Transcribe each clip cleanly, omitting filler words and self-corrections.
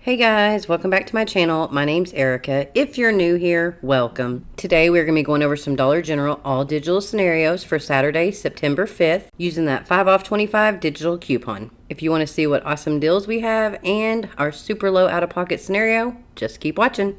Hey guys, welcome back to my channel. My name's Erica. If you're new here, welcome. Today we're going to be going over some Dollar General all digital scenarios for Saturday, September 5th using that 5 off 25 digital coupon. If you want to see what awesome deals we have and our super low out-of-pocket scenario, just keep watching.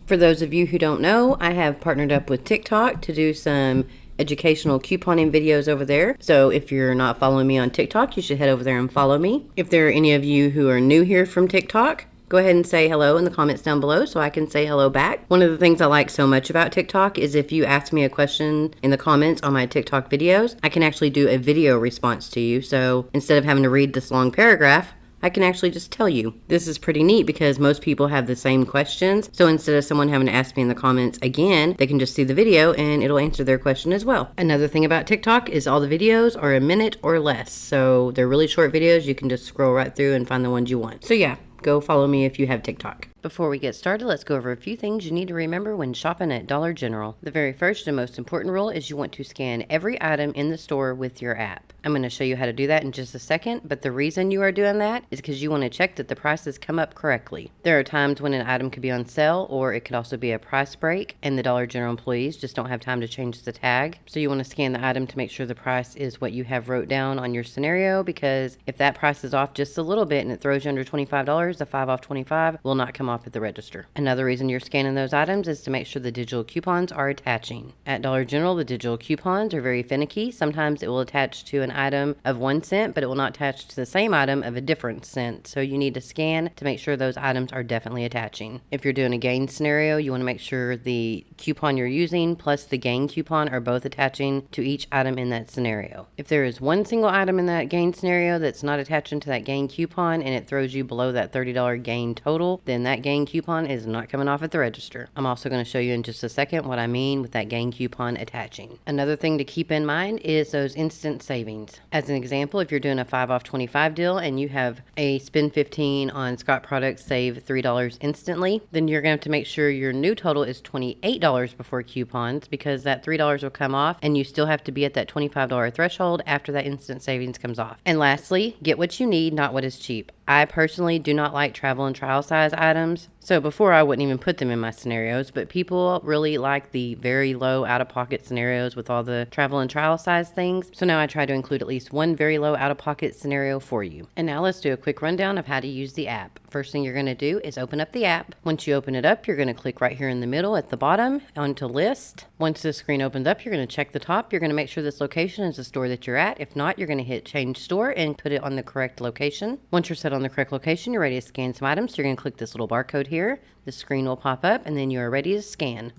For those of you who don't know, I have partnered up with TikTok to do some educational couponing videos over there. So if you're not following me on TikTok, you should head over there and follow me. If there are any of you who are new here from TikTok, go ahead and say hello in the comments down below so I can say hello back. One of the things I like so much about TikTok is if you ask me a question in the comments on my TikTok videos, I can actually do a video response to you. So instead of having to read this long paragraph, I can actually just tell you. This is pretty neat because most people have the same questions. So instead of someone having to ask me in the comments again, they can just see the video and it'll answer their question as well. Another thing about TikTok is all the videos are a minute or less. So they're really short videos. You can just scroll right through and find the ones you want. So yeah, go follow me if you have TikTok. Before we get started, let's go over a few things you need to remember when shopping at Dollar General. The very first and most important rule is you want to scan every item in the store with your app. I'm going to show you how to do that in just a second, but the reason you are doing that is because you want to check that the prices come up correctly. There are times when an item could be on sale, or it could also be a price break, and the Dollar General employees just don't have time to change the tag. So you want to scan the item to make sure the price is what you have wrote down on your scenario, because if that price is off just a little bit and it throws you under $25, the 5 off 25 will not come off at the register. Another reason you're scanning those items is to make sure the digital coupons are attaching. At Dollar General, the digital coupons are very finicky. Sometimes it will attach to an item of 1 cent, but it will not attach to the same item of a different cent. So you need to scan to make sure those items are definitely attaching. If you're doing a gain scenario, you want to make sure the coupon you're using plus the gain coupon are both attaching to each item in that scenario. If there is one single item in that gain scenario that's not attaching to that gain coupon and it throws you below that $30 gain total, then that gain coupon is not coming off at the register. I'm also going to show you in just a second what I mean with that gain coupon attaching. Another thing to keep in mind is those instant savings. As an example, if you're doing a 5 off 25 deal and you have a spend 15 on Scott products, save $3 instantly, then you're going to have to make sure your new total is $28 before coupons, because that $3 will come off and you still have to be at that $25 threshold after that instant savings comes off. And lastly, get what you need, not what is cheap. I personally do not like travel and trial size items. So before I wouldn't even put them in my scenarios, but people really like the very low out-of-pocket scenarios with all the travel and trial size things. So now I try to include at least one very low out-of-pocket scenario for you. And now let's do a quick rundown of how to use the app. First thing you're going to do is open up the app. Once you open it up, you're going to click right here in the middle at the bottom onto list. Once the screen opens up, you're going to check the top. You're going to make sure this location is the store that you're at. If not, you're going to hit change store and put it on the correct location. Once you're set on the correct location, you're ready to scan some items. So you're going to click this little barcode here. The screen will pop up and then you are ready to scan.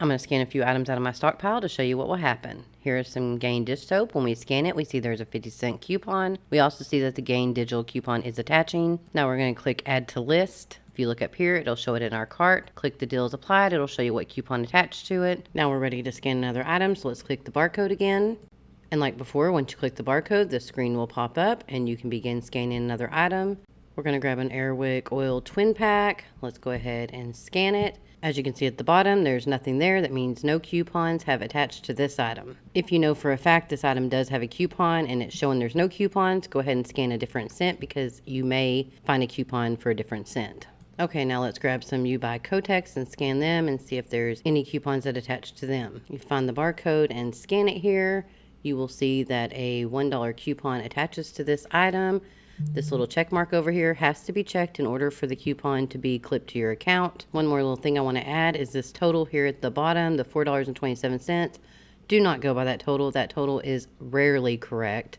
I'm going to scan a few items out of my stockpile to show you what will happen. Here is some Gain dish soap. When we scan it, we see there's a 50-cent coupon. We also see that the Gain digital coupon is attaching. Now we're going to click add to list. If you look up here, it'll show it in our cart. Click the deals applied. It'll show you what coupon attached to it. Now we're ready to scan another item. So let's click the barcode again. And like before, once you click the barcode, the screen will pop up and you can begin scanning another item. We're going to grab an Airwick oil twin pack. Let's go ahead and scan it. As you can see at the bottom, there's nothing there. That means no coupons have attached to this item. If you know for a fact this item does have a coupon and it's showing there's no coupons, go ahead and scan a different scent because you may find a coupon for a different scent. Okay, now let's grab some You Buy Kotex and scan them and see if there's any coupons that attach to them. You find the barcode and scan it here. You will see that a $1 coupon attaches to this item. This little check mark over here has to be checked in order for the coupon to be clipped to your account. One more little thing I want to add is this total here at the bottom, the $4.27. Do not go by that total. That total is rarely correct.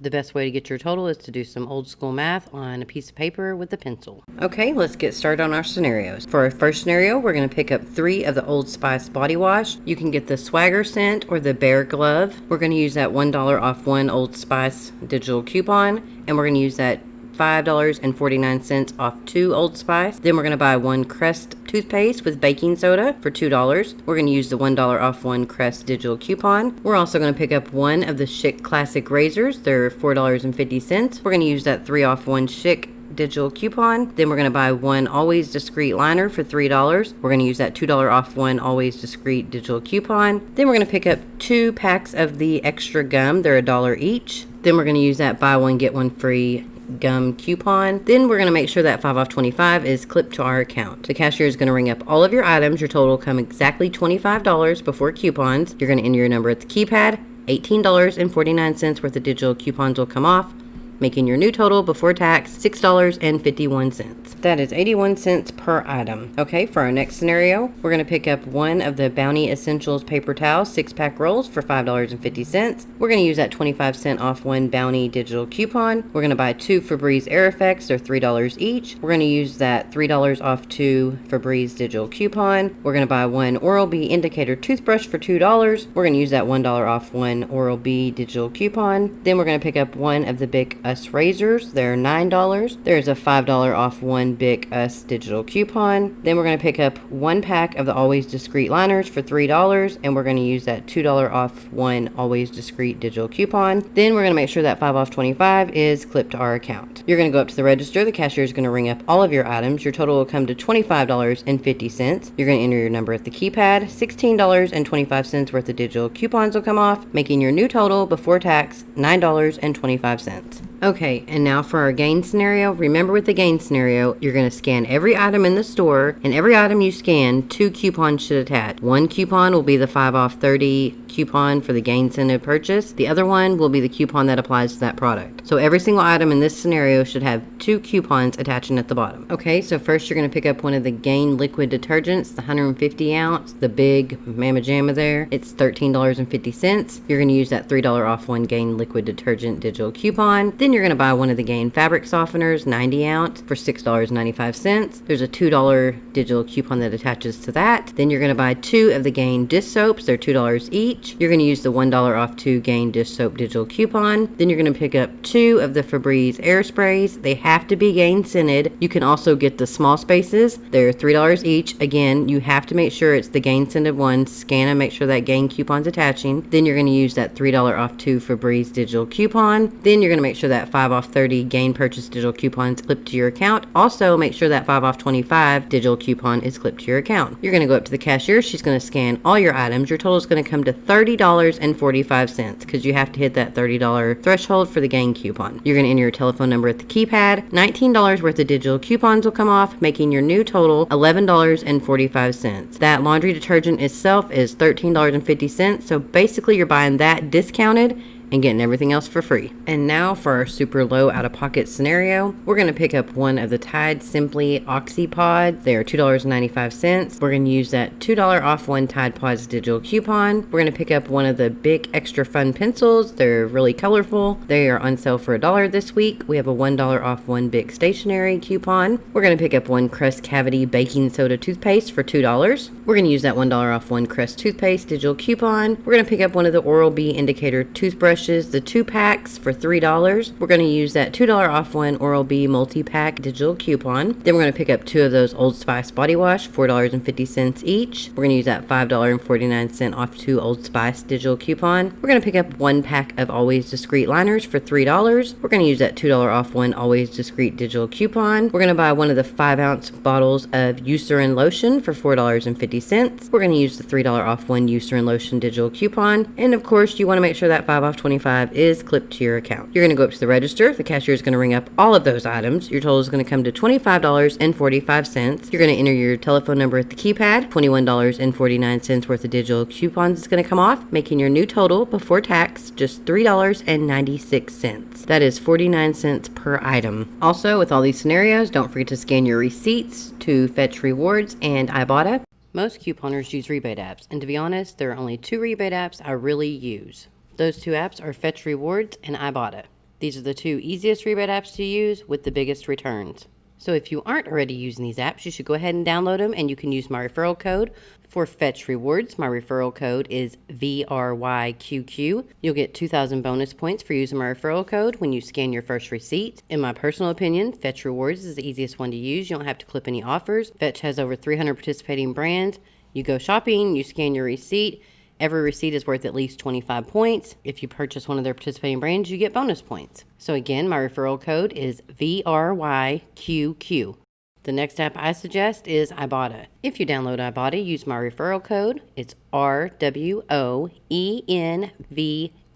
The best way to get your total is to do some old school math on a piece of paper with a pencil. Okay, let's get started on our scenarios. For our first scenario, we're going to pick up 3 of the Old Spice body wash. You can get the Swagger scent or the Bear Glove. We're going to use that $1 off 1 Old Spice digital coupon, and we're going to use that $5.49 off 2 Old Spice. Then we're going to buy 1 Crest toothpaste with baking soda for $2. We're going to use the $1 off 1 Crest digital coupon. We're also going to pick up 1 of the Schick Classic razors. They're $4.50. We're going to use that 3 off 1 Schick digital coupon. Then we're going to buy 1 Always Discreet liner for $3. We're going to use that $2 off 1 Always Discreet digital coupon. Then we're going to pick up 2 packs of the extra gum. They're $1 each. Then we're going to use that buy 1 get 1 free gum coupon. Then we're going to make sure that 5 off 25 is clipped to our account. The cashier is going to ring up all of your items. Your total will come exactly $25 before coupons. You're going to enter your number at the keypad. $18.49 worth of digital coupons will come off, making your new total before tax $6.51. That is 81 cents per item. Okay, for our next scenario, we're going to pick up 1 of the Bounty Essentials paper towels 6-pack rolls for $5.50. We're going to use that 25-cent off 1 Bounty digital coupon. We're going to buy 2 Febreze Air Effects. They're $3 each. We're going to use that $3 off 2 Febreze digital coupon. We're going to buy 1 Oral-B Indicator toothbrush for $2. We're going to use that $1 off 1 Oral-B digital coupon. Then we're going to pick up 1 of the Bic Us razors. They're $9. There's a $5 off 1 Bic Us digital coupon. Then we're going to pick up 1 pack of the Always Discreet liners for $3, and we're going to use that $2 off 1 Always Discreet digital coupon. Then we're going to make sure that 5 off 25 is clipped to our account. You're going to go up to the register. The cashier is going to ring up all of your items. Your total will come to $25.50. You're going to enter your number at the keypad. $16.25 worth of digital coupons will come off, making your new total before tax $9.25. Okay, and now for our gain scenario. Remember, with the gain scenario, you're going to scan every item in the store, and every item you scan, 2 coupons should attach. 1 coupon will be the 5 off 30 coupon for the gain incentive purchase. The other one will be the coupon that applies to that product. So every single item in this scenario should have 2 coupons attaching at the bottom. Okay, so first you're going to pick up 1 of the Gain liquid detergents, the 150 ounce, the big Mama Jamma there. It's $13.50. You're going to use that $3 off 1 Gain liquid detergent digital coupon. Then you're going to buy 1 of the Gain fabric softeners, 90 ounce, for $6.95. There's a $2 digital coupon that attaches to that. Then you're going to buy 2 of the Gain dish soaps. They're $2 each. You're going to use the $1 off 2 Gain dish soap digital coupon. Then you're going to pick up 2 of the Febreze air sprays. They have to be Gain scented. You can also get the small spaces. They're $3 each. Again, you have to make sure it's the Gain scented ones. Scan and make sure that Gain coupon's attaching. Then you're going to use that $3 off 2 Febreze digital coupon. Then you're going to make sure that 5 off 30 Gain purchase digital coupons clipped to your account. Also, make sure that 5 off 25 digital coupon is clipped to your account. You're going to go up to the cashier. She's going to scan all your items. Your total is going to come to $30.45 because you have to hit that $30 threshold for the Gain coupon. You're going to enter your telephone number at the keypad. $19 worth of digital coupons will come off, making your new total $11.45. That laundry detergent itself is $13.50, so basically you're buying that discounted and getting everything else for free. And now for our super low out-of-pocket scenario, we're going to pick up 1 of the Tide Simply Oxy Pods. They are $2.95. We're going to use that $2 off 1 Tide Pods digital coupon. We're going to pick up 1 of the Bic Extra Fun pencils. They're really colorful. They are on sale for $1 this week. We have a $1 off 1 Bic stationery coupon. We're going to pick up 1 Crest Cavity Baking Soda toothpaste for $2. We're going to use that $1 off 1 Crest toothpaste digital coupon. We're going to pick up 1 of the Oral-B Indicator toothbrushes, the 2 packs for $3. We're going to use that $2 off 1 Oral-B multi-pack digital coupon. Then we're going to pick up 2 of those Old Spice body wash, $4.50 each. We're going to use that $5.49 off 2 Old Spice digital coupon. We're going to pick up 1 pack of Always Discreet liners for $3. We're going to use that $2 off 1 Always Discreet digital coupon. We're going to buy 1 of the 5-ounce bottles of Eucerin lotion for $4.50. We're going to use the $3 off 1 Eucerin lotion digital coupon. And of course, you want to make sure that 5 off 25 is clipped to your account. You're going to go up to the register. The cashier is going to ring up all of those items. Your total is going to come to $25.45. You're going to enter your telephone number at the keypad. $21.49 worth of digital coupons is going to come off, making your new total before tax just $3.96. That is 49 cents per item. Also, with all these scenarios, don't forget to scan your receipts to fetch rewards and IBOTTA. Most couponers use rebate apps, and to be honest, there are only 2 rebate apps I really use. Those 2 apps are Fetch Rewards and IBOTTA. These are the 2 easiest rebate apps to use with the biggest returns. So if you aren't already using these apps, you should go ahead and download them, and you can use my referral code for Fetch Rewards. My referral code is VRYQQ. You'll get 2,000 bonus points for using my referral code when you scan your first receipt. In my personal opinion, Fetch Rewards is the easiest one to use. You don't have to clip any offers. Fetch has over 300 participating brands. You go shopping, you scan your receipt. Every receipt is worth at least 25 points. If you purchase one of their participating brands, you get bonus points. So again, my referral code is VRYQQ. The next app I suggest is IBOTTA. If you download IBOTTA, use my referral code. It's rwoenvt.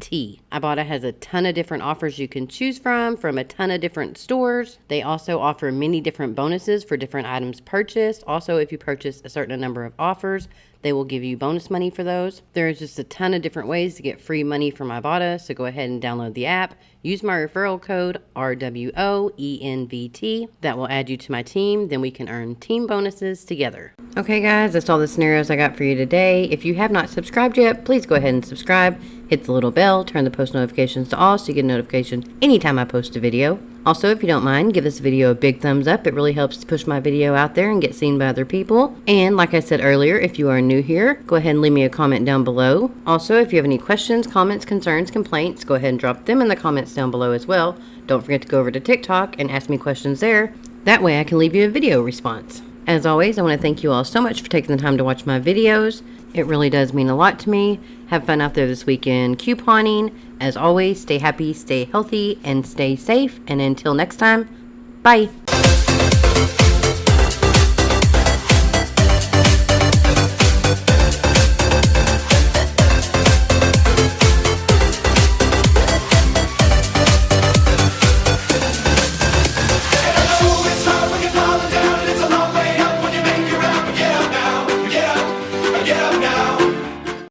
IBOTTA has a ton of different offers you can choose from a ton of different stores. They also offer many different bonuses for different items purchased. Also, if you purchase a certain number of offers, they will give you bonus money for those. There's just a ton of different ways to get free money from IBOTTA, so go ahead and download the app. Use my referral code rwoenvt. That will add you to my team. Then we can earn team bonuses together. Okay guys, that's all the scenarios I got for you today. If you have not subscribed yet, please go ahead and subscribe. Hit the little bell, turn the post notifications to all so you get a notification anytime I post a video. Also, if you don't mind, give this video a big thumbs up. It really helps to push my video out there and get seen by other people. And like I said earlier, if you are new here, go ahead and leave me a comment down below. Also, if you have any questions, comments, concerns, complaints, go ahead and drop them in the comments down below as well. Don't forget to go over to TikTok and ask me questions there. That way I can leave you a video response. As always, I want to thank you all so much for taking the time to watch my videos. It really does mean a lot to me. Have fun out there this weekend couponing. As always, stay happy, stay healthy, and stay safe. And until next time, bye.